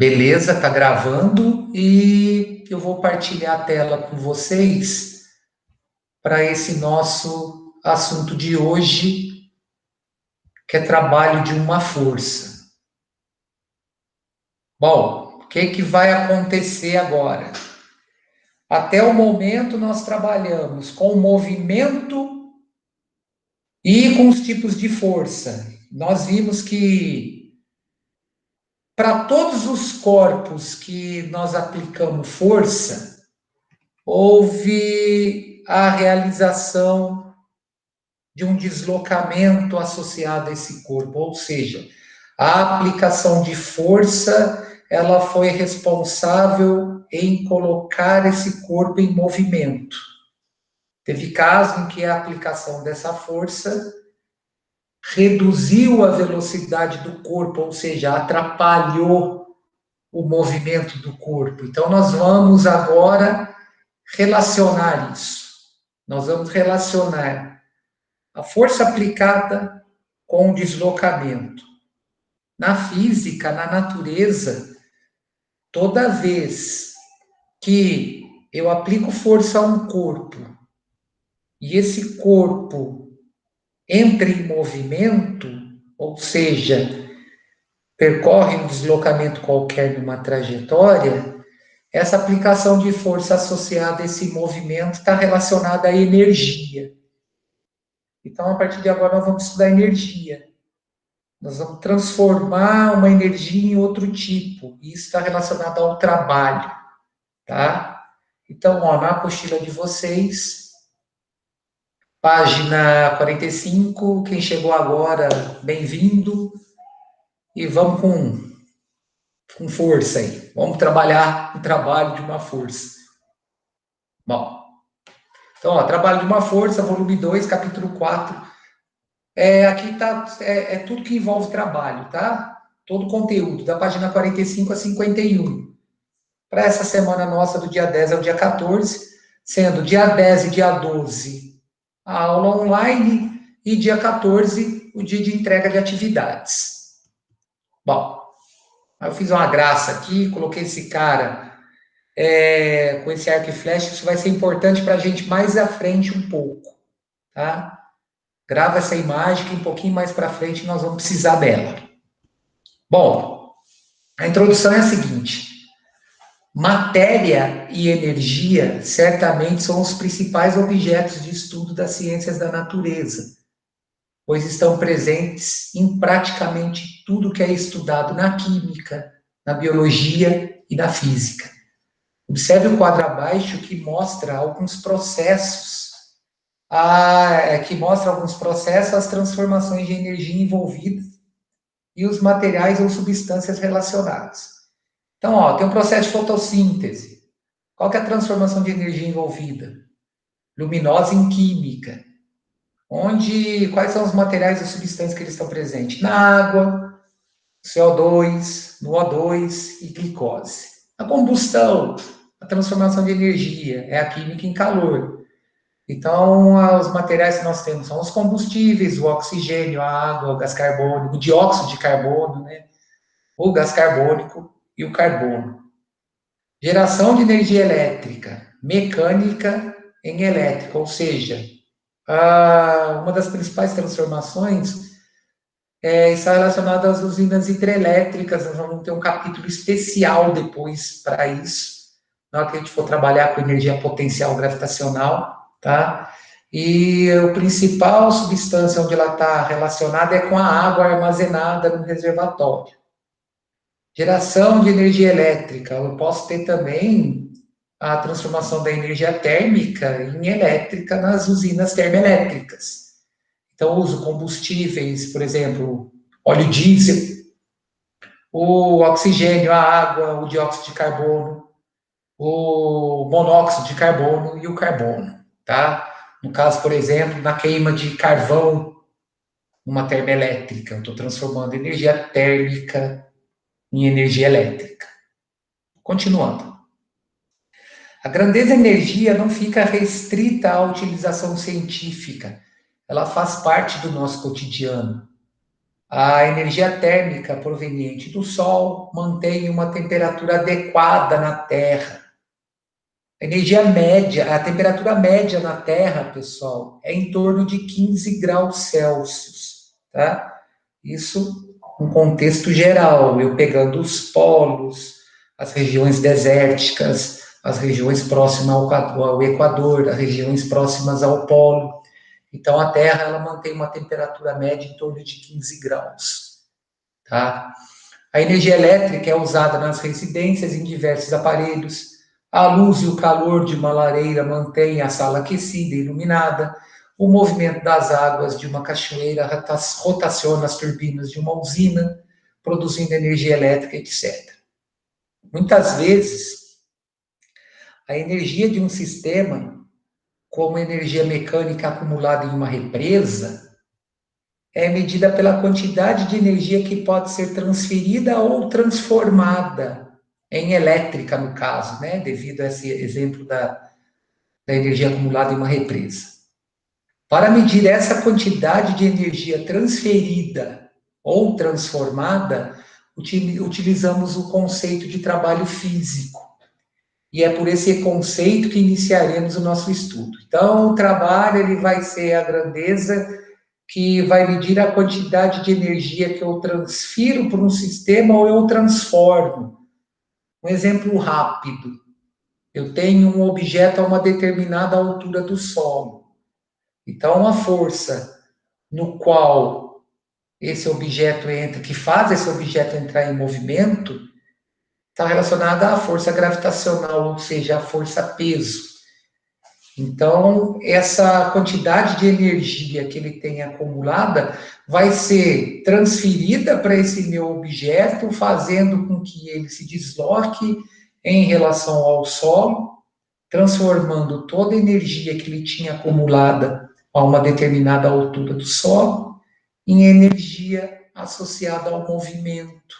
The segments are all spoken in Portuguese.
Beleza, tá gravando e eu vou partilhar a tela com vocês para esse nosso assunto de hoje, que é trabalho de uma força. Bom, o que vai acontecer agora? Até o momento nós trabalhamos com o movimento e com os tipos de força. Nós vimos que para todos os corpos que nós aplicamos força, houve a realização de um deslocamento associado a esse corpo, ou seja, a aplicação de força, ela foi responsável em colocar esse corpo em movimento. Teve casos em que a aplicação dessa força reduziu a velocidade do corpo, ou seja, atrapalhou o movimento do corpo. Então, nós vamos agora relacionar isso. Nós vamos relacionar a força aplicada com o deslocamento. Na física, na natureza, toda vez que eu aplico força a um corpo e esse corpo entra em movimento, ou seja, percorre um deslocamento qualquer numa trajetória, essa aplicação de força associada a esse movimento está relacionada à energia. Então, a partir de agora, nós vamos estudar energia. Nós vamos transformar uma energia em outro tipo. E isso está relacionado ao trabalho, tá? Então, ó, na apostila de vocês, página 45, quem chegou agora, bem-vindo. E vamos com força aí. Vamos trabalhar o trabalho de uma força. Bom, então, ó, trabalho de uma força, volume 2, capítulo 4. Aqui tá, tudo que envolve trabalho, tá? Todo o conteúdo, da página 45 a 51. Para essa semana nossa, do dia 10 ao dia 14, sendo dia 10 e dia 12 a aula online e dia 14 o dia de entrega de atividades. Bom, eu fiz uma graça aqui, coloquei esse cara com esse arco e flecha, isso vai ser importante para a gente mais à frente um pouco, tá? Grava essa imagem que um pouquinho mais para frente nós vamos precisar dela. Bom, a introdução é a seguinte: matéria e energia certamente são os principais objetos de estudo das ciências da natureza, pois estão presentes em praticamente tudo que é estudado na química, na biologia e na física. Observe o quadro abaixo que mostra alguns processos as transformações de energia envolvidas e os materiais ou substâncias relacionadas. Então, ó, tem um processo de fotossíntese. Qual que é a transformação de energia envolvida? Luminosa em química. Quais são os materiais e substâncias que eles estão presentes? Na água, CO2, no O2 e glicose. A combustão, a transformação de energia, é a química em calor. Então, os materiais que nós temos são os combustíveis, o oxigênio, a água, o gás carbônico, o dióxido de carbono, né? O gás carbônico e o carbono. Geração de energia elétrica, mecânica em elétrica, ou seja, uma das principais transformações está relacionada às usinas hidrelétricas. Nós vamos ter um capítulo especial depois para isso, na hora que a gente for trabalhar com energia potencial gravitacional, tá? E a principal substância onde ela está relacionada é com a água armazenada no reservatório. Geração de energia elétrica. Eu posso ter também a transformação da energia térmica em elétrica nas usinas termoelétricas. Então, uso combustíveis, por exemplo, óleo diesel, o oxigênio, a água, o dióxido de carbono, o monóxido de carbono e o carbono, tá? No caso, por exemplo, na queima de carvão numa termoelétrica, eu estou transformando energia térmica em energia elétrica. Continuando. A grandeza energia não fica restrita à utilização científica, ela faz parte do nosso cotidiano. A energia térmica proveniente do Sol mantém uma temperatura adequada na Terra. A energia média, a temperatura média na Terra, pessoal, é em torno de 15 graus Celsius, tá? Isso no contexto geral, eu pegando os polos, as regiões desérticas, as regiões próximas ao Equador, as regiões próximas ao polo. Então, a Terra ela mantém uma temperatura média em torno de 15 graus. Tá? A energia elétrica é usada nas residências em diversos aparelhos. A luz e o calor de uma lareira mantêm a sala aquecida e iluminada. O movimento das águas de uma cachoeira rotaciona as turbinas de uma usina, produzindo energia elétrica, etc. Muitas vezes, a energia de um sistema, como energia mecânica acumulada em uma represa, é medida pela quantidade de energia que pode ser transferida ou transformada em elétrica, no caso, né? Devido a esse exemplo da energia acumulada em uma represa. Para medir essa quantidade de energia transferida ou transformada, utilizamos o conceito de trabalho físico. E é por esse conceito que iniciaremos o nosso estudo. Então, o trabalho ele vai ser a grandeza que vai medir a quantidade de energia que eu transfiro para um sistema ou eu transformo. Um exemplo rápido. Eu tenho um objeto a uma determinada altura do solo. Então, a força no qual esse objeto entra, que faz esse objeto entrar em movimento, está relacionada à força gravitacional, ou seja, à força peso. Então, essa quantidade de energia que ele tem acumulada vai ser transferida para esse meu objeto, fazendo com que ele se desloque em relação ao solo, transformando toda a energia que ele tinha acumulada a uma determinada altura do solo em energia associada ao movimento,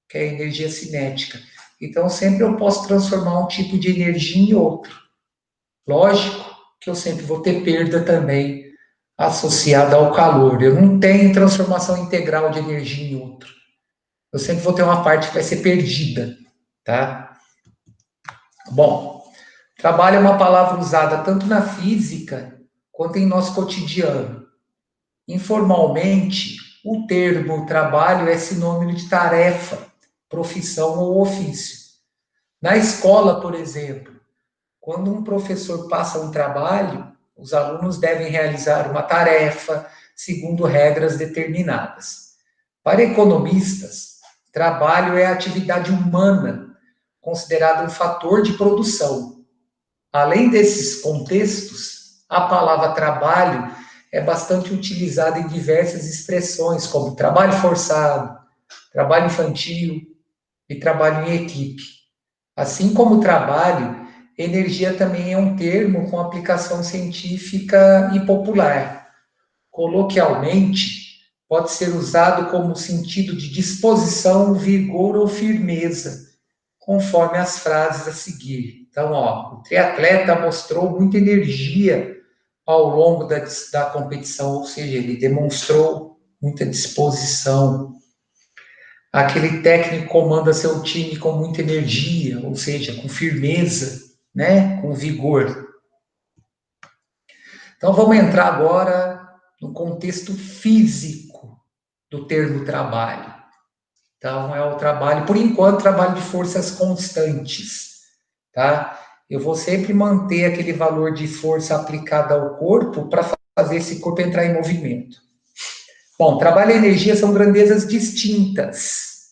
que é a energia cinética. Então, sempre eu posso transformar um tipo de energia em outro. Lógico que eu sempre vou ter perda também associada ao calor. Eu não tenho transformação integral de energia em outro. Eu sempre vou ter uma parte que vai ser perdida, tá? Bom, trabalho é uma palavra usada tanto na física quanto em nosso cotidiano. Informalmente, o termo trabalho é sinônimo de tarefa, profissão ou ofício. Na escola, por exemplo, quando um professor passa um trabalho, os alunos devem realizar uma tarefa segundo regras determinadas. Para economistas, trabalho é a atividade humana, considerada um fator de produção. Além desses contextos, a palavra trabalho é bastante utilizada em diversas expressões, como trabalho forçado, trabalho infantil e trabalho em equipe. Assim como trabalho, energia também é um termo com aplicação científica e popular. Coloquialmente, pode ser usado como sentido de disposição, vigor ou firmeza, conforme as frases a seguir. Então, o triatleta mostrou muita energia ao longo da competição, ou seja, ele demonstrou muita disposição. Aquele técnico comanda seu time com muita energia, ou seja, com firmeza, né? Com vigor. Então vamos entrar agora no contexto físico do termo trabalho. Então é o trabalho, por enquanto, trabalho de forças constantes, tá? Eu vou sempre manter aquele valor de força aplicada ao corpo para fazer esse corpo entrar em movimento. Bom, trabalho e energia são grandezas distintas,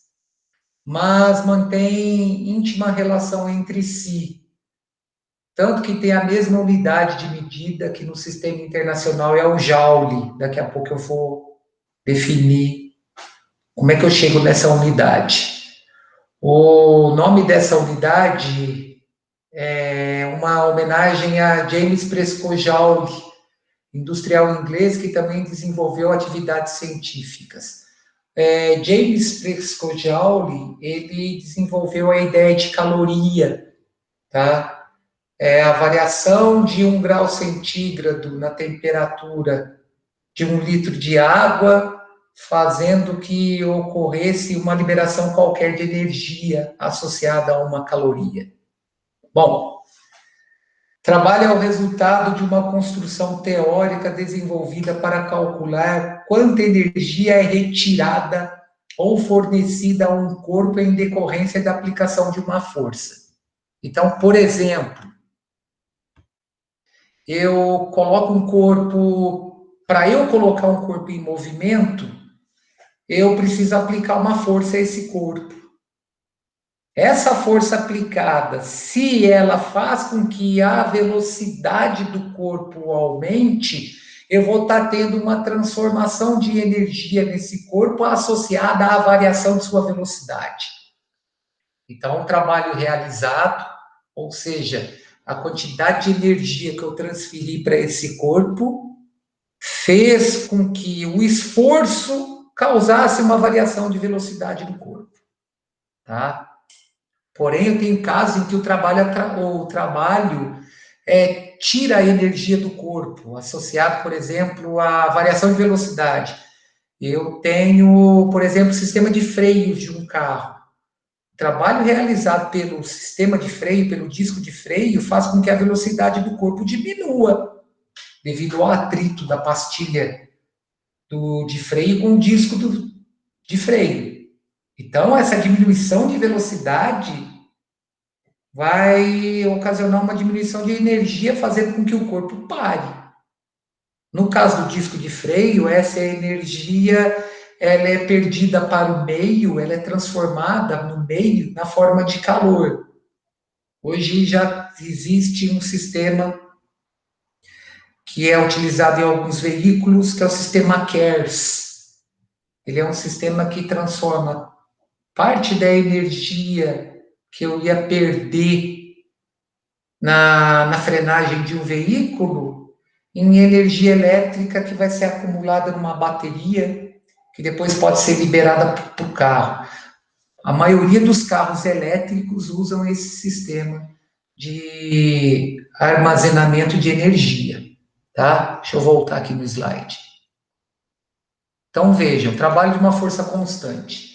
mas mantêm íntima relação entre si. Tanto que tem a mesma unidade de medida que no sistema internacional é o Joule. Daqui a pouco eu vou definir como é que eu chego nessa unidade. O nome dessa unidade é uma homenagem a James Prescott Joule, industrial inglês que também desenvolveu atividades científicas. James Prescott Joule, ele desenvolveu a ideia de caloria, tá? É a variação de 1 grau centígrado na temperatura de 1 litro de água fazendo que ocorresse uma liberação qualquer de energia associada a uma caloria. Bom, trabalho é o resultado de uma construção teórica desenvolvida para calcular quanta energia é retirada ou fornecida a um corpo em decorrência da aplicação de uma força. Então, por exemplo, eu coloco um corpo, para eu colocar um corpo em movimento, eu preciso aplicar uma força a esse corpo. Essa força aplicada, se ela faz com que a velocidade do corpo aumente, eu vou estar tendo uma transformação de energia nesse corpo associada à variação de sua velocidade. Então, o trabalho realizado, ou seja, a quantidade de energia que eu transferi para esse corpo, fez com que o esforço causasse uma variação de velocidade do corpo, tá? Porém, eu tenho casos em que o trabalho tira a energia do corpo, associado, por exemplo, à variação de velocidade. Eu tenho, por exemplo, sistema de freios de um carro. O trabalho realizado pelo sistema de freio, pelo disco de freio, faz com que a velocidade do corpo diminua, devido ao atrito da pastilha de freio com o disco de freio. Então, essa diminuição de velocidade vai ocasionar uma diminuição de energia, fazendo com que o corpo pare. No caso do disco de freio, essa energia ela é perdida para o meio, ela é transformada no meio na forma de calor. Hoje já existe um sistema que é utilizado em alguns veículos, que é o sistema CARES. Ele é um sistema que transforma parte da energia que eu ia perder na frenagem de um veículo em energia elétrica que vai ser acumulada numa bateria, que depois pode ser liberada para o carro. A maioria dos carros elétricos usam esse sistema de armazenamento de energia, tá? Deixa eu voltar aqui no slide. Então, vejam, trabalho de uma força constante.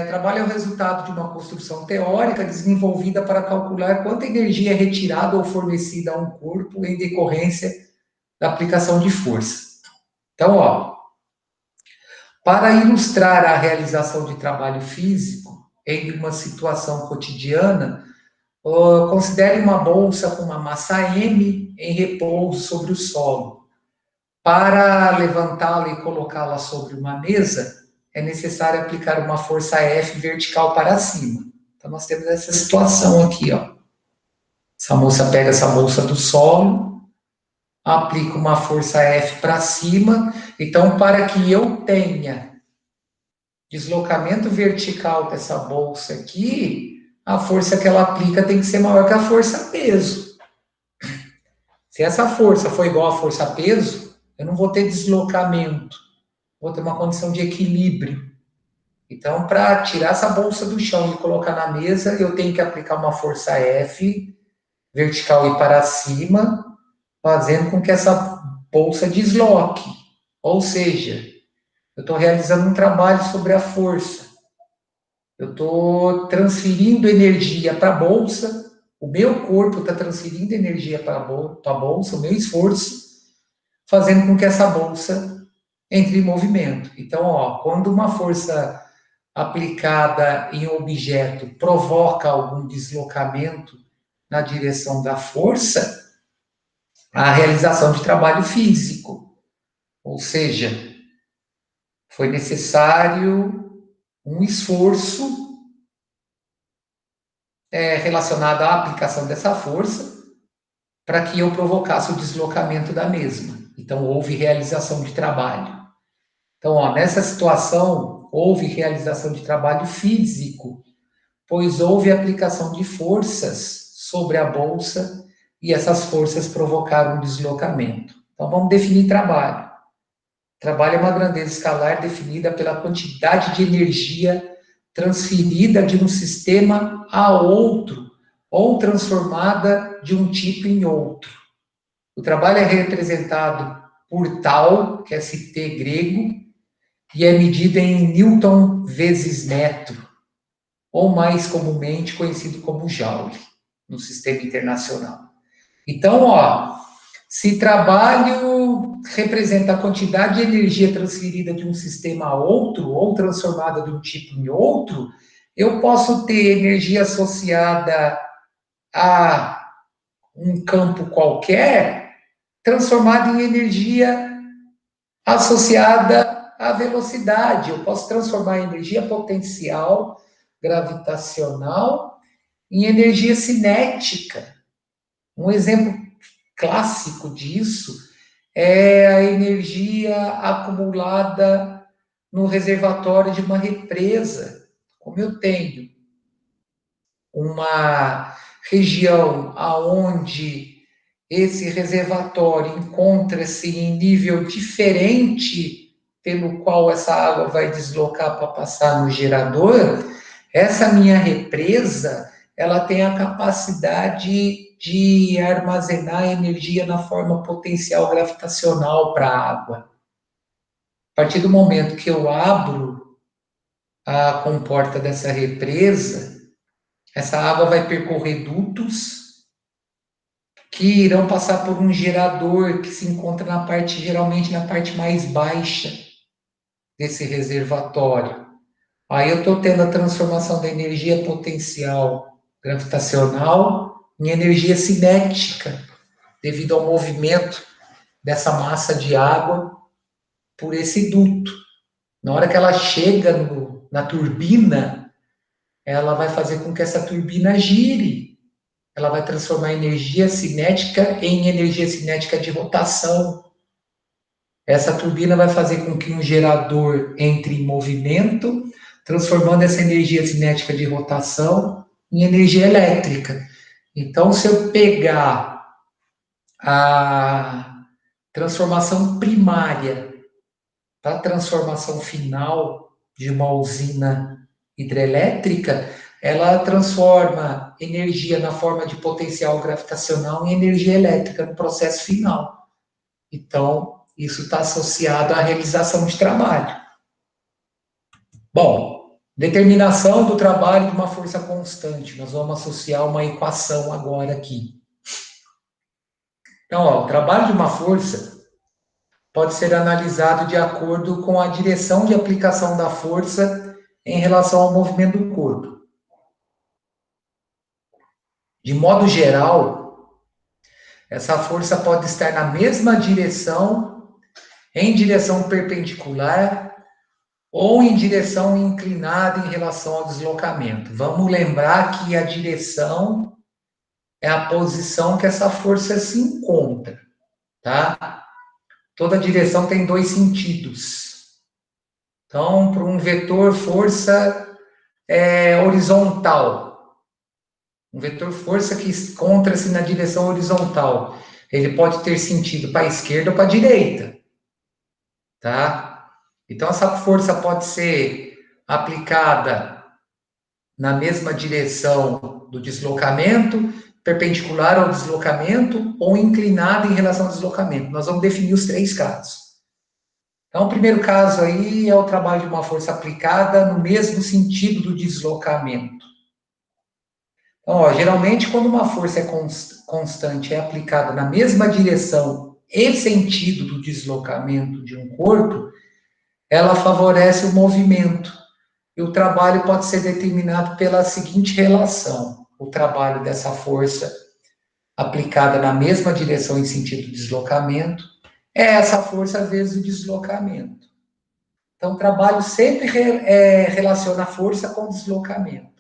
Trabalho é o resultado de uma construção teórica desenvolvida para calcular quanta energia é retirada ou fornecida a um corpo em decorrência da aplicação de força. Então, para ilustrar a realização de trabalho físico em uma situação cotidiana, considere uma bolsa com uma massa M em repouso sobre o solo. Para levantá-la e colocá-la sobre uma mesa, é necessário aplicar uma força F vertical para cima. Então, nós temos essa situação aqui, Essa moça pega essa bolsa do solo, aplica uma força F para cima. Então, para que eu tenha deslocamento vertical dessa bolsa aqui, a força que ela aplica tem que ser maior que a força peso. Se essa força for igual à força peso, eu não vou ter deslocamento, vou ter uma condição de equilíbrio. Então, para tirar essa bolsa do chão e colocar na mesa, eu tenho que aplicar uma força F, vertical e para cima, fazendo com que essa bolsa desloque. Ou seja, eu estou realizando um trabalho sobre a força. Eu estou transferindo energia para a bolsa, o meu corpo está transferindo energia para a bolsa, o meu esforço, fazendo com que essa bolsa entre em movimento. Então, quando uma força aplicada em um objeto provoca algum deslocamento na direção da força, a realização de trabalho físico. Ou seja, foi necessário um esforço relacionado à aplicação dessa força para que eu provocasse o deslocamento da mesma. Então, houve realização de trabalho. Então, nessa situação, houve realização de trabalho físico, pois houve aplicação de forças sobre a bolsa e essas forças provocaram um deslocamento. Então, vamos definir trabalho. Trabalho é uma grandeza escalar definida pela quantidade de energia transferida de um sistema a outro ou transformada de um tipo em outro. O trabalho é representado por tal, que é ct grego, e é medida em Newton vezes metro, ou mais comumente conhecido como Joule, no sistema internacional. Então, ó, se trabalho representa a quantidade de energia transferida de um sistema a outro, ou transformada de um tipo em outro, eu posso ter energia associada a um campo qualquer, transformada em energia associada à velocidade. Eu posso transformar a energia potencial gravitacional em energia cinética. Um exemplo clássico disso é a energia acumulada no reservatório de uma represa. Como eu tenho uma região aonde esse reservatório encontra-se em nível diferente pelo qual essa água vai deslocar para passar no gerador, essa minha represa, ela tem a capacidade de armazenar energia na forma potencial gravitacional para a água. A partir do momento que eu abro a comporta dessa represa, essa água vai percorrer dutos que irão passar por um gerador que se encontra na parte, geralmente na parte mais baixa desse reservatório. Aí eu estou tendo a transformação da energia potencial gravitacional em energia cinética, devido ao movimento dessa massa de água por esse duto. Na hora que ela chega na turbina, ela vai fazer com que essa turbina gire. Ela vai transformar energia cinética em energia cinética de rotação. Essa turbina vai fazer com que um gerador entre em movimento, transformando essa energia cinética de rotação em energia elétrica. Então, se eu pegar a transformação primária para a transformação final de uma usina hidrelétrica, ela transforma energia na forma de potencial gravitacional em energia elétrica no processo final. Então, isso está associado à realização de trabalho. Bom, determinação do trabalho de uma força constante. Nós vamos associar uma equação agora aqui. Então, ó, o trabalho de uma força pode ser analisado de acordo com a direção de aplicação da força em relação ao movimento do corpo. De modo geral, essa força pode estar na mesma direção, em direção perpendicular ou em direção inclinada em relação ao deslocamento. Vamos lembrar que a direção é a posição que essa força se encontra, tá? Toda direção tem dois sentidos. Então, para um vetor, força é horizontal. Um vetor força que encontra-se na direção horizontal. Ele pode ter sentido para a esquerda ou para a direita. Tá? Então, essa força pode ser aplicada na mesma direção do deslocamento, perpendicular ao deslocamento ou inclinada em relação ao deslocamento. Nós vamos definir os três casos. Então, o primeiro caso aí é o trabalho de uma força aplicada no mesmo sentido do deslocamento. Então, ó, geralmente, quando uma força é constante, é aplicada na mesma direção e sentido do deslocamento de um corpo, ela favorece o movimento. E o trabalho pode ser determinado pela seguinte relação: o trabalho dessa força aplicada na mesma direção e sentido do deslocamento é essa força vezes o deslocamento. Então, o trabalho sempre relaciona a força com o deslocamento.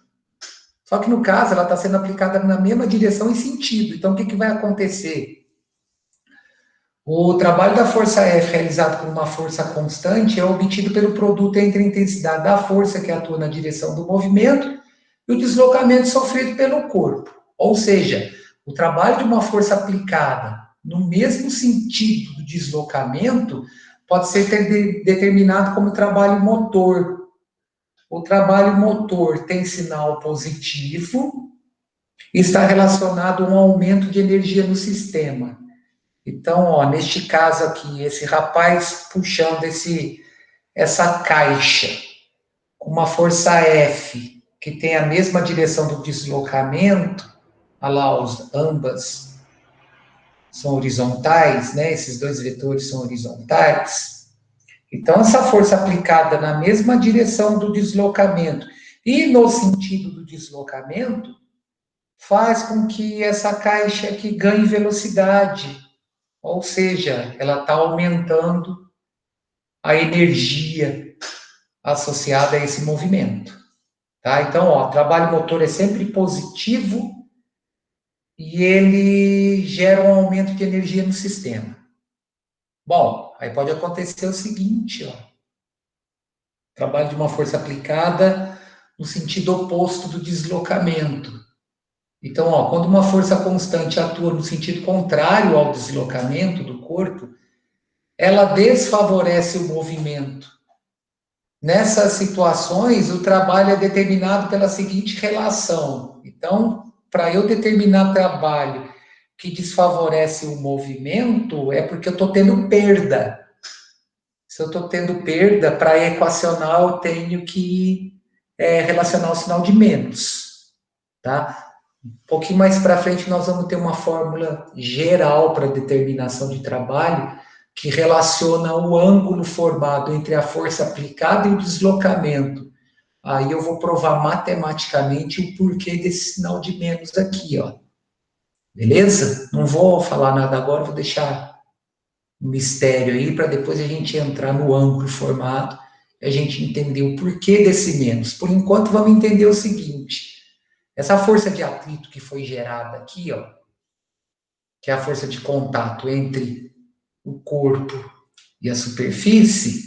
Só que, no caso, ela está sendo aplicada na mesma direção e sentido. Então, o que vai acontecer? O trabalho da força F realizado por uma força constante é obtido pelo produto entre a intensidade da força que atua na direção do movimento e o deslocamento sofrido pelo corpo. Ou seja, o trabalho de uma força aplicada no mesmo sentido do deslocamento pode ser determinado como trabalho motor. O trabalho motor tem sinal positivo e está relacionado a um aumento de energia no sistema. Então, ó, neste caso aqui, esse rapaz puxando esse essa caixa com uma força F, que tem a mesma direção do deslocamento, olha lá, ambas são horizontais, né? Esses dois vetores são horizontais. Então, essa força aplicada na mesma direção do deslocamento e no sentido do deslocamento faz com que essa caixa aqui ganhe velocidade, ou seja, ela está aumentando a energia associada a esse movimento. Tá? Então, ó, trabalho motor é sempre positivo e ele gera um aumento de energia no sistema. Bom, aí pode acontecer o seguinte, ó, trabalho de uma força aplicada no sentido oposto do deslocamento. Então, ó, quando uma força constante atua no sentido contrário ao deslocamento do corpo, ela desfavorece o movimento. Nessas situações, o trabalho é determinado pela seguinte relação. Então, para eu determinar trabalho que desfavorece o movimento, é porque eu estou tendo perda. Se eu estou tendo perda, para equacionar, eu tenho que relacionar o sinal de menos. Tá? Um pouquinho mais para frente, nós vamos ter uma fórmula geral para determinação de trabalho, que relaciona o ângulo formado entre a força aplicada e o deslocamento. Aí eu vou provar matematicamente o porquê desse sinal de menos aqui, ó. Beleza? Não vou falar nada agora, vou deixar um mistério aí para depois a gente entrar no ângulo formado e a gente entender o porquê desse menos. Por enquanto, vamos entender o seguinte: essa força de atrito que foi gerada aqui, ó, que é a força de contato entre o corpo e a superfície,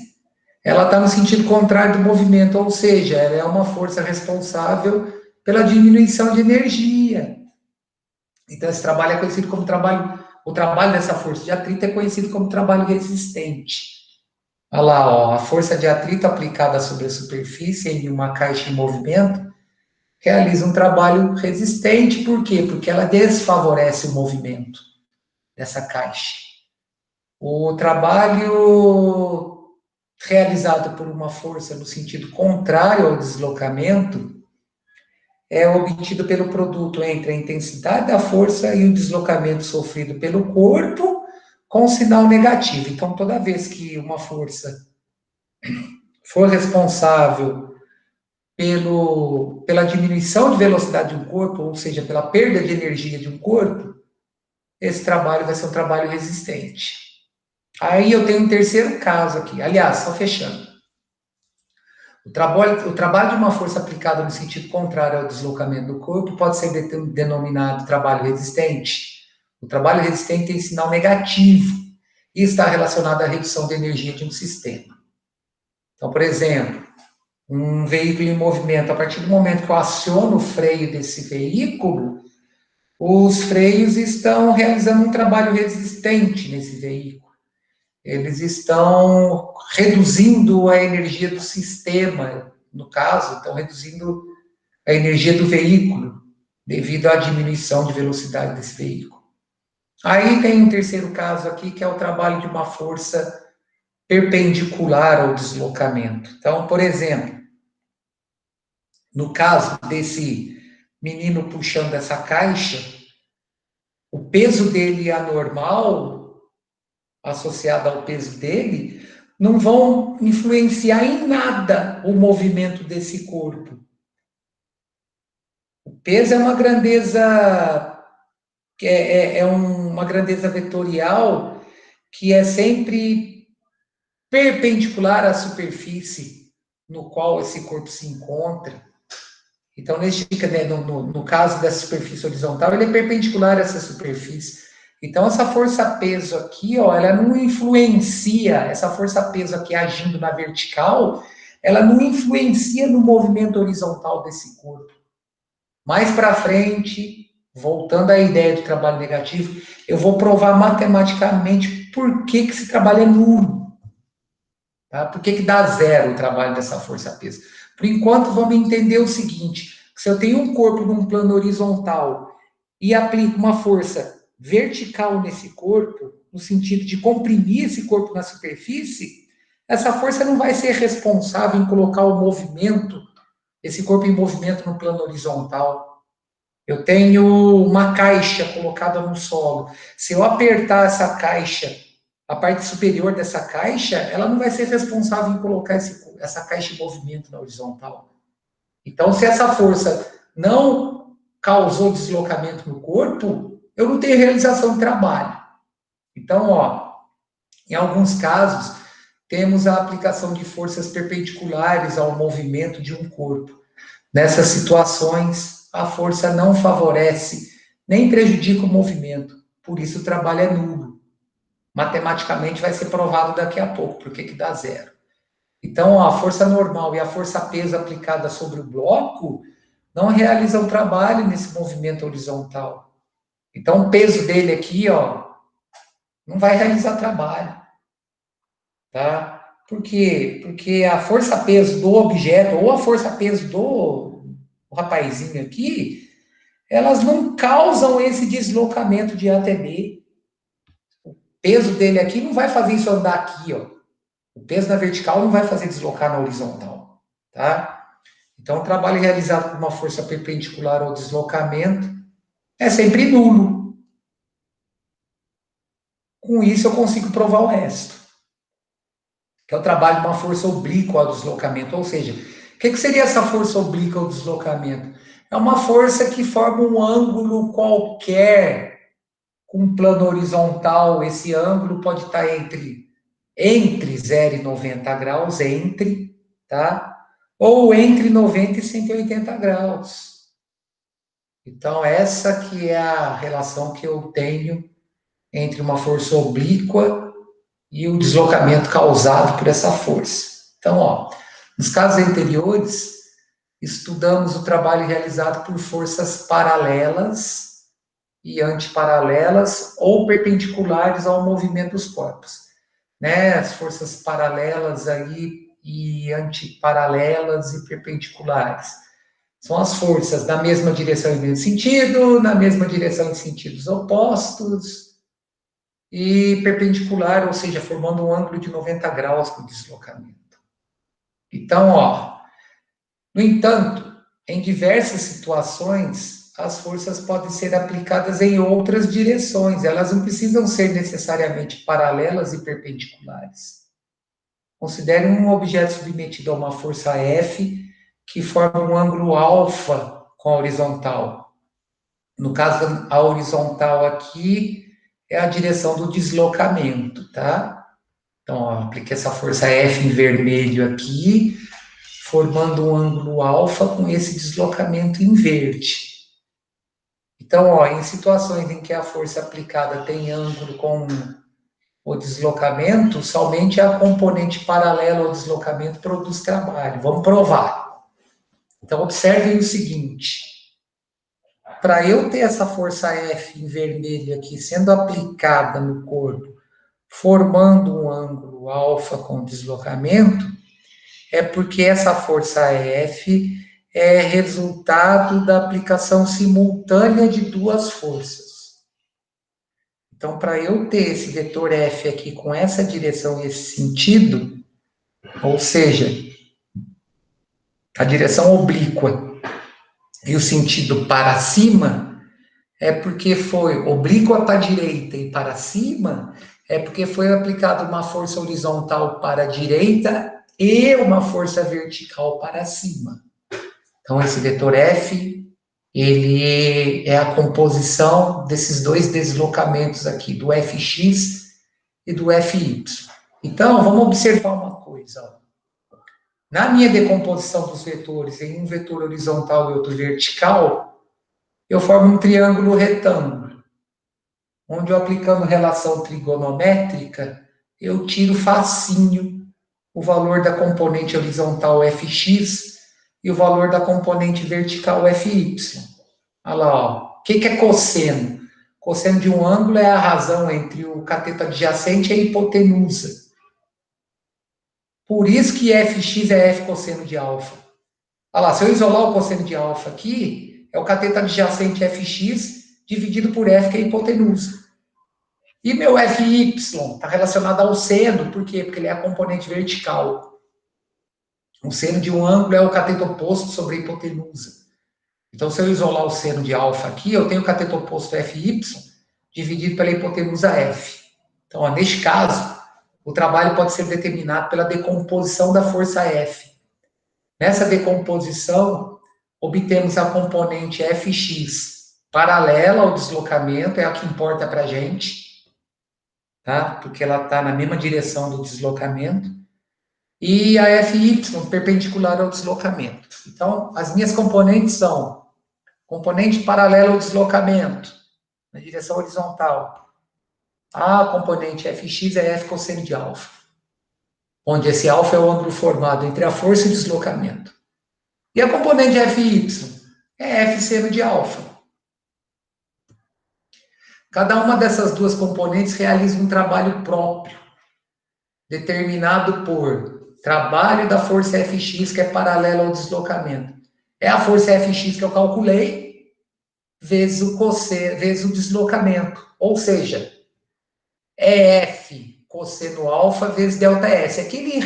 ela está no sentido contrário do movimento, ou seja, ela é uma força responsável pela diminuição de energia. Então, esse trabalho é conhecido como trabalho, o trabalho dessa força de atrito é conhecido como trabalho resistente. Olha lá, ó, a força de atrito aplicada sobre a superfície em uma caixa em movimento realiza um trabalho resistente, por quê? Porque ela desfavorece o movimento dessa caixa. O trabalho realizado por uma força no sentido contrário ao deslocamento é obtido pelo produto entre a intensidade da força e o deslocamento sofrido pelo corpo com sinal negativo. Então, toda vez que uma força for responsável pela diminuição de velocidade de um corpo, ou seja, pela perda de energia de um corpo, esse trabalho vai ser um trabalho resistente. Aí eu tenho um terceiro caso aqui. Aliás, só fechando. O trabalho de uma força aplicada no sentido contrário ao deslocamento do corpo pode ser denominado trabalho resistente. O trabalho resistente tem sinal negativo e está relacionado à redução de energia de um sistema. Então, por exemplo, um veículo em movimento, a partir do momento que eu aciono o freio desse veículo, os freios estão realizando um trabalho resistente nesse veículo. Eles estão reduzindo a energia do sistema, no caso, estão reduzindo a energia do veículo, devido à diminuição de velocidade desse veículo. Aí tem um terceiro caso aqui, que é o trabalho de uma força perpendicular ao deslocamento. Então, por exemplo, no caso desse menino puxando essa caixa, o peso dele anormal, associado ao peso dele, não vão influenciar em nada o movimento desse corpo. O peso é uma grandeza, uma grandeza vetorial que é sempre perpendicular à superfície no qual esse corpo se encontra. Então, no caso da superfície horizontal, ele é perpendicular a essa superfície. Então, essa força-peso aqui, ó, ela não influencia, essa força-peso aqui agindo na vertical, ela não influencia no movimento horizontal desse corpo. Mais para frente, voltando à ideia de trabalho negativo, eu vou provar matematicamente por que esse trabalho é nulo. Tá? Por que dá zero o trabalho dessa força-peso? Por enquanto, vamos entender o seguinte: se eu tenho um corpo num plano horizontal e aplico uma força vertical nesse corpo, no sentido de comprimir esse corpo na superfície, essa força não vai ser responsável em colocar o movimento, esse corpo em movimento no plano horizontal. Eu tenho uma caixa colocada no solo. Se eu apertar essa caixa, a parte superior dessa caixa, ela não vai ser responsável em colocar essa caixa em movimento na horizontal. Então, se essa força não causou deslocamento no corpo, eu não tenho realização de trabalho. Então, ó, em alguns casos, temos a aplicação de forças perpendiculares ao movimento de um corpo. Nessas situações, a força não favorece nem prejudica o movimento, por isso o trabalho é nulo. Matematicamente vai ser provado daqui a pouco, porque que dá zero. Então, a força normal e a força peso aplicada sobre o bloco não realizam trabalho nesse movimento horizontal. Então, o peso dele aqui, ó, não vai realizar trabalho, tá? Por quê? Porque a força-peso do objeto ou a força-peso do rapazinho aqui, elas não causam esse deslocamento de A até B. O peso dele aqui não vai fazer isso andar aqui, ó. O peso na vertical não vai fazer deslocar na horizontal, tá? Então, o trabalho realizado por uma força perpendicular ao deslocamento é sempre nulo. Com isso, eu consigo provar o resto, que é o trabalho de uma força oblíqua ao deslocamento. Ou seja, o que seria essa força oblíqua ao deslocamento? É uma força que forma um ângulo qualquer com um plano horizontal. Esse ângulo pode estar entre 0 e 90 graus, tá? Ou entre 90 e 180 graus. Então, essa que é a relação que eu tenho entre uma força oblíqua e o deslocamento causado por essa força. Então, ó, nos casos anteriores, estudamos o trabalho realizado por forças paralelas e antiparalelas ou perpendiculares ao movimento dos corpos. Né? As forças paralelas aí e antiparalelas e perpendiculares. São as forças na mesma direção em mesmo sentido, na mesma direção em sentidos opostos, e perpendicular, ou seja, formando um ângulo de 90 graus com o deslocamento. Então, ó, no entanto, em diversas situações, as forças podem ser aplicadas em outras direções, elas não precisam ser necessariamente paralelas e perpendiculares. Considere um objeto submetido a uma força F que forma um ângulo alfa com a horizontal. No caso, a horizontal aqui é a direção do deslocamento, tá? Então, ó, apliquei essa força F em vermelho aqui, formando um ângulo alfa com esse deslocamento em verde. Então, ó, em situações em que a força aplicada tem ângulo com o deslocamento, somente a componente paralela ao deslocamento produz trabalho. Vamos provar. Então, observem o seguinte. Para eu ter essa força F em vermelho aqui sendo aplicada no corpo, formando um ângulo alfa com deslocamento, é porque essa força F é resultado da aplicação simultânea de duas forças. Então, para eu ter esse vetor F aqui com essa direção e esse sentido, ou seja, a direção oblíqua e o sentido para cima, é porque foi oblíqua para a direita e para cima, é porque foi aplicada uma força horizontal para a direita e uma força vertical para cima. Então, esse vetor F, ele é a composição desses dois deslocamentos aqui, do Fx e do Fy. Então, vamos observar uma coisa. Ó. Na minha decomposição dos vetores em um vetor horizontal e outro vertical, eu formo um triângulo retângulo, onde eu aplicando relação trigonométrica, eu tiro facinho o valor da componente horizontal Fx e o valor da componente vertical Fy. Olha lá, ó. O que é cosseno? Cosseno de um ângulo é a razão entre o cateto adjacente e a hipotenusa. Por isso que Fx é F cosseno de alfa. Olha lá, se eu isolar o cosseno de alfa aqui, é o cateto adjacente Fx dividido por F, que é a hipotenusa. E meu FY está relacionado ao seno, por quê? Porque ele é a componente vertical. O seno de um ângulo é o cateto oposto sobre a hipotenusa. Então, se eu isolar o seno de alfa aqui, eu tenho o cateto oposto FY dividido pela hipotenusa F. Então, ó, neste caso, o trabalho pode ser determinado pela decomposição da força F. Nessa decomposição, obtemos a componente Fx paralela ao deslocamento, é a que importa para a gente, tá? Porque ela está na mesma direção do deslocamento. E a Fy perpendicular ao deslocamento. Então, as minhas componentes são componente paralela ao deslocamento, na direção horizontal. A componente Fx é F cosseno de alfa, onde esse alfa é o ângulo formado entre a força e o deslocamento. E a componente Fy é F seno de alfa. Cada uma dessas duas componentes realiza um trabalho próprio, determinado por trabalho da força Fx, que é paralela ao deslocamento. É a força Fx que eu calculei, vezes o cosseno, vezes o deslocamento. Ou seja, é F cosseno alfa vezes delta S. Aqui ele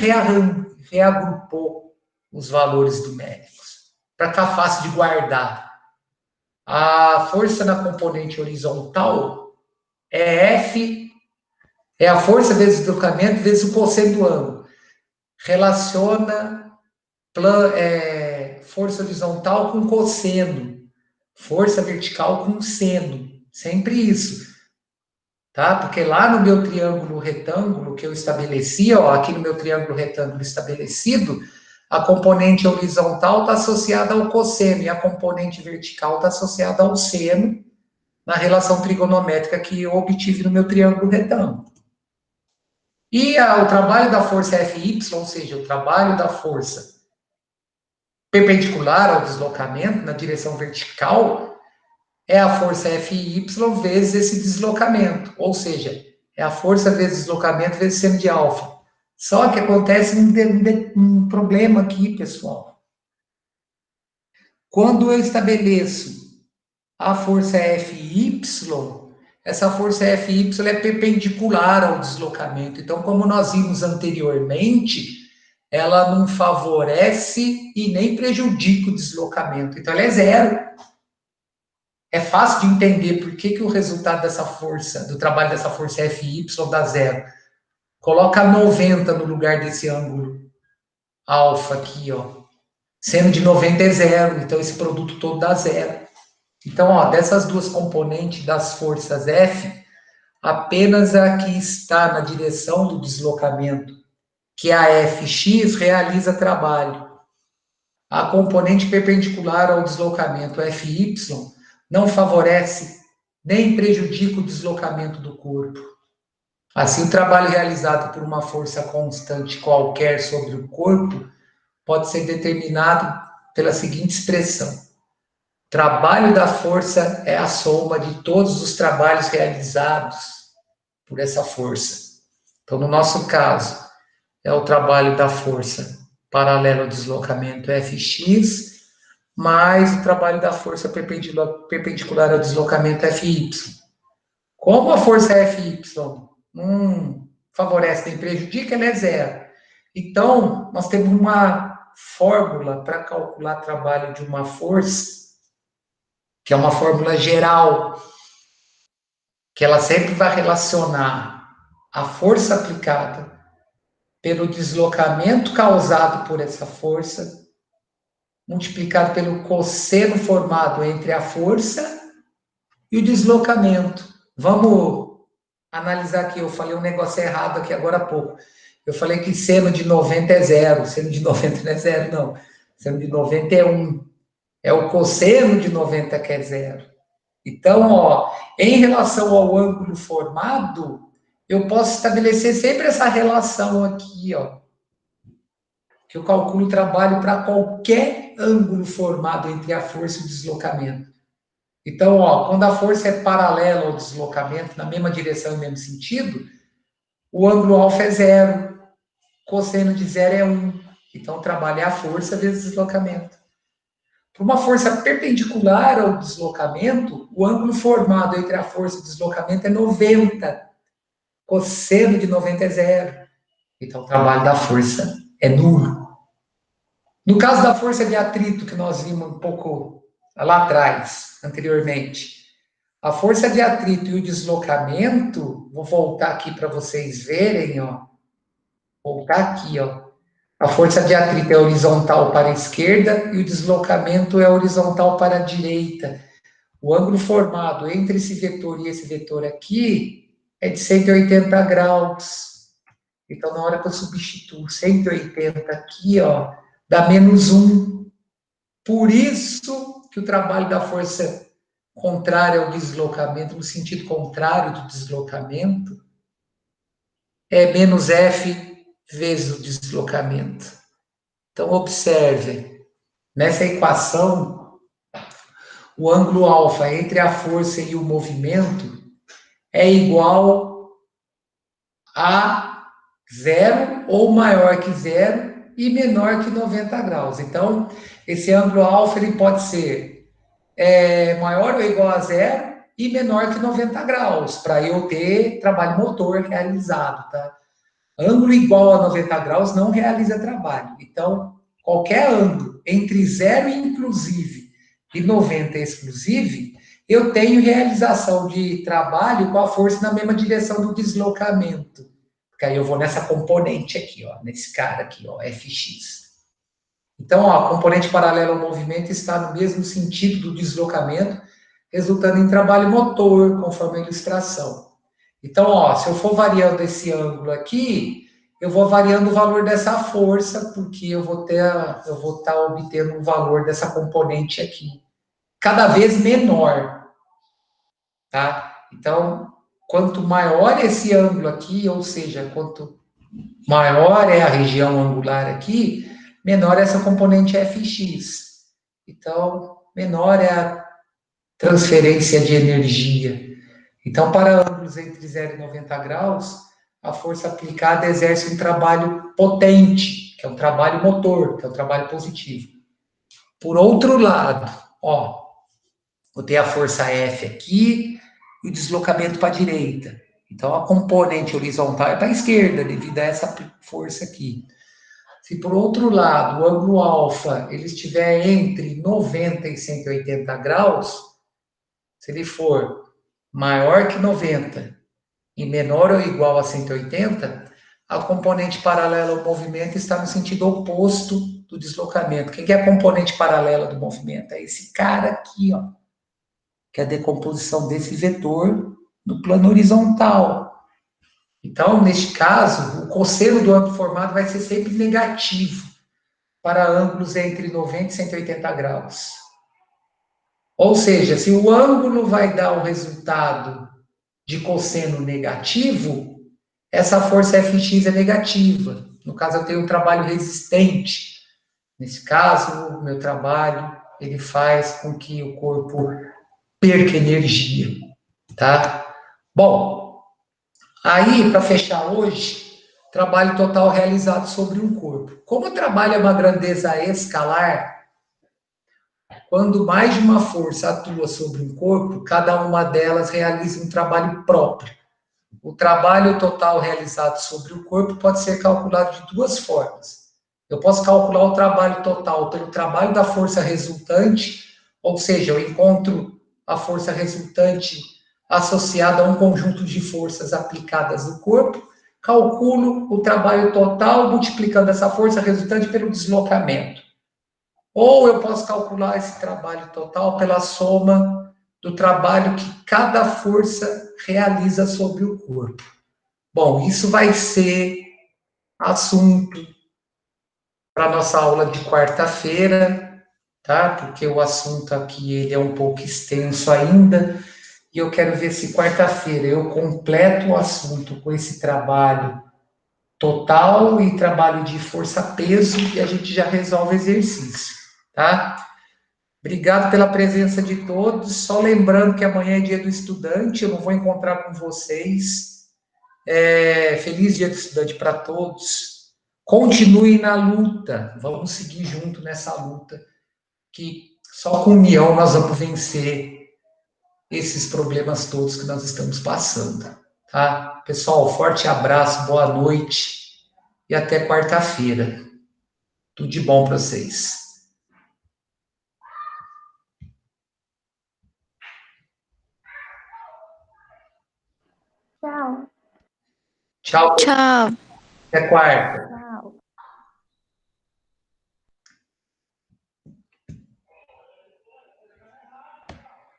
reagrupou os valores numéricos, para ficar fácil de guardar. A força na componente horizontal é F, é a força vezes o deslocamento vezes o cosseno do ângulo. Relaciona força horizontal com cosseno, força vertical com seno. Sempre isso. Tá? Porque lá no meu triângulo retângulo que eu estabeleci, ó, aqui no meu triângulo retângulo estabelecido, a componente horizontal está associada ao cosseno e a componente vertical está associada ao seno na relação trigonométrica que eu obtive no meu triângulo retângulo. E o trabalho da força Fy, ou seja, o trabalho da força perpendicular ao deslocamento na direção vertical, é a força Fy vezes esse deslocamento, ou seja, é a força vezes deslocamento vezes seno de alfa. Só que acontece um problema aqui, pessoal. Quando eu estabeleço a força Fy, essa força Fy é perpendicular ao deslocamento. Então, como nós vimos anteriormente, ela não favorece e nem prejudica o deslocamento. Então, ela é zero. É fácil de entender por que o resultado dessa força, do trabalho dessa força Fy dá zero. Coloca 90 no lugar desse ângulo alfa aqui, ó. Seno de 90 é zero, então esse produto todo dá zero. Então, ó, dessas duas componentes das forças F, apenas a que está na direção do deslocamento, que é a Fx, realiza trabalho. A componente perpendicular ao deslocamento Fy não favorece nem prejudica o deslocamento do corpo. Assim, o trabalho realizado por uma força constante qualquer sobre o corpo pode ser determinado pela seguinte expressão: trabalho da força é a soma de todos os trabalhos realizados por essa força. Então, no nosso caso, é o trabalho da força paralelo ao deslocamento Fx, mais o trabalho da força perpendicular ao deslocamento Fy. Como a força Fy não favorece nem prejudica, ela é zero. Então, nós temos uma fórmula para calcular o trabalho de uma força, que é uma fórmula geral, que ela sempre vai relacionar a força aplicada pelo deslocamento causado por essa força, multiplicado pelo cosseno formado entre a força e o deslocamento. Vamos analisar aqui, eu falei um negócio errado aqui agora há pouco. Eu falei que seno de 90 é zero, seno de 90 não é zero, não. Seno de 90 é 1. É o cosseno de 90 que é zero. Então, ó, em relação ao ângulo formado, eu posso estabelecer sempre essa relação aqui, ó, que eu calculo o trabalho para qualquer ângulo formado entre a força e o deslocamento. Então, ó, quando a força é paralela ao deslocamento, na mesma direção e mesmo sentido, o ângulo alfa é zero, cosseno de zero é 1. Então, o trabalho é a força vezes o deslocamento. Para uma força perpendicular ao deslocamento, o ângulo formado entre a força e o deslocamento é 90. cosseno de 90 é zero. Então, o trabalho da força é nulo. No caso da força de atrito, que nós vimos um pouco lá atrás, anteriormente, a força de atrito e o deslocamento, vou voltar aqui para vocês verem, ó. Voltar aqui, ó. A força de atrito é horizontal para a esquerda e o deslocamento é horizontal para a direita. O ângulo formado entre esse vetor e esse vetor aqui é de 180 graus. Então, na hora que eu substituo 180 aqui, ó, dá menos 1. Por isso que o trabalho da força contrária ao deslocamento, no sentido contrário do deslocamento, é menos F vezes o deslocamento. Então, observe, nessa equação, o ângulo alfa entre a força e o movimento é igual a zero ou maior que zero e menor que 90 graus. Então, esse ângulo alfa ele pode ser maior ou igual a zero e menor que 90 graus, para eu ter trabalho motor realizado, tá? Ângulo igual a 90 graus não realiza trabalho. Então, qualquer ângulo entre 0 inclusive e 90 exclusive, eu tenho realização de trabalho com a força na mesma direção do deslocamento. Porque aí eu vou nessa componente aqui, ó, nesse cara aqui, ó, Fx. Então, ó, a componente paralela ao movimento está no mesmo sentido do deslocamento, resultando em trabalho motor, conforme a ilustração. Então, ó, se eu for variando esse ângulo aqui, eu vou variando o valor dessa força, porque eu vou estar obtendo um valor dessa componente aqui, cada vez menor, tá? Então, quanto maior esse ângulo aqui, ou seja, quanto maior é a região angular aqui, menor é essa componente Fx. Então, menor é a transferência de energia. Então, para ângulos entre 0 e 90 graus, a força aplicada exerce um trabalho potente, que é um trabalho motor, que é um trabalho positivo. Por outro lado, ó, vou ter a força F aqui e o deslocamento para a direita. Então, a componente horizontal é para a esquerda, devido a essa força aqui. Se, por outro lado, o ângulo alfa ele estiver entre 90 e 180 graus, se ele for maior que 90 e menor ou igual a 180, a componente paralela ao movimento está no sentido oposto do deslocamento. Quem que é a componente paralela do movimento? É esse cara aqui, ó, que é a decomposição desse vetor no plano horizontal. Então, neste caso, o cosseno do ângulo formado vai ser sempre negativo para ângulos entre 90 e 180 graus. Ou seja, se o ângulo vai dar o resultado de cosseno negativo, essa força Fx é negativa. No caso, eu tenho um trabalho resistente. Nesse caso, o meu trabalho, ele faz com que o corpo perca energia, tá? Bom, aí, para fechar hoje, trabalho total realizado sobre um corpo. Como o trabalho é uma grandeza escalar, quando mais de uma força atua sobre um corpo, cada uma delas realiza um trabalho próprio. O trabalho total realizado sobre o corpo pode ser calculado de duas formas. Eu posso calcular o trabalho total pelo trabalho da força resultante, ou seja, eu encontro a força resultante associada a um conjunto de forças aplicadas no corpo, calculo o trabalho total multiplicando essa força resultante pelo deslocamento. Ou eu posso calcular esse trabalho total pela soma do trabalho que cada força realiza sobre o corpo. Bom, isso vai ser assunto para a nossa aula de quarta-feira, tá? Porque o assunto aqui ele é um pouco extenso ainda, e eu quero ver se quarta-feira eu completo o assunto com esse trabalho total e trabalho de força-peso, e a gente já resolve o exercício, tá? Obrigado pela presença de todos. Só lembrando que amanhã é dia do estudante, eu não vou encontrar com vocês. Feliz dia do estudante para todos. Continue na luta. Vamos seguir junto nessa luta, que só com união nós vamos vencer esses problemas todos que nós estamos passando. tá? Pessoal, forte abraço, boa noite e até quarta-feira. Tudo de bom para vocês. Tchau. Tchau, Tchau. até quarta.